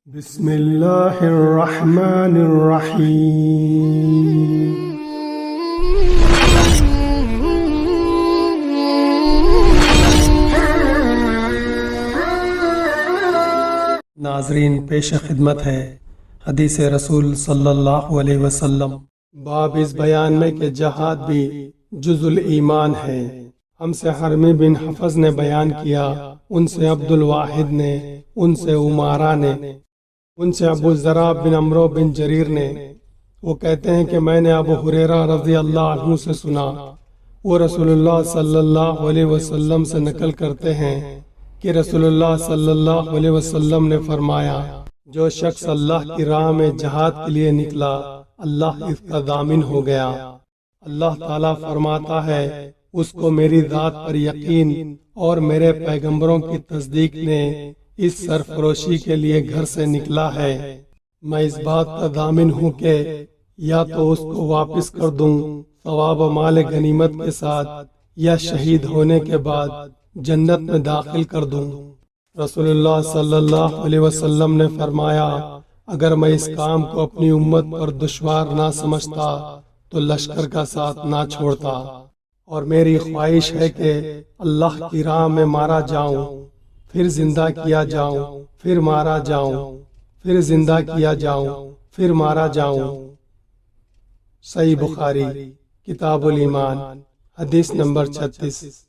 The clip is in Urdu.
بسم اللہ الرحمن الرحیم۔ ناظرین، پیش خدمت ہے حدیث رسول صلی اللہ علیہ وسلم، باب اس بیان میں کہ جہاد بھی جزء الایمان ہے۔ ہم سے حرمی بن حفظ نے بیان کیا، ان سے عبد الواحد نے، ان سے عمارہ نے، ان سے ابو ذرا بن عمرو بن جریر نے۔ وہ کہتے ہیں کہ میں نے ابو ہریرہ رضی اللہ عنہ سے سنا، وہ رسول اللہ صلی اللہ علیہ وسلم سے نقل کرتے ہیں کہ رسول اللہ صلی اللہ علیہ وسلم نے فرمایا، جو شخص اللہ کی راہ میں جہاد کے لیے نکلا، اللہ اس کا ضامن ہو گیا۔ اللہ تعالیٰ فرماتا ہے، اس کو میری ذات پر یقین اور میرے پیغمبروں کی تصدیق نے اس سرفروشی کے لیے گھر سے نکلا ہے۔ میں اس بات کا ضامن ہوں کہ یا تو اس کو واپس کر دوں ثواب و مال غنیمت کے ساتھ، یا شہید ہونے کے بعد جنت میں داخل کر دوں۔ رسول اللہ صلی اللہ علیہ وسلم نے فرمایا، اگر میں اس کام کو اپنی امت پر دشوار نہ سمجھتا تو لشکر کا ساتھ نہ چھوڑتا، اور میری خواہش ہے کہ اللہ کی راہ میں مارا جاؤں، پھر زندہ کیا جاؤں، پھر مارا جاؤں، پھر زندہ کیا جاؤں، پھر مارا جاؤں۔ صحیح بخاری کتاب الایمان، حدیث نمبر 36۔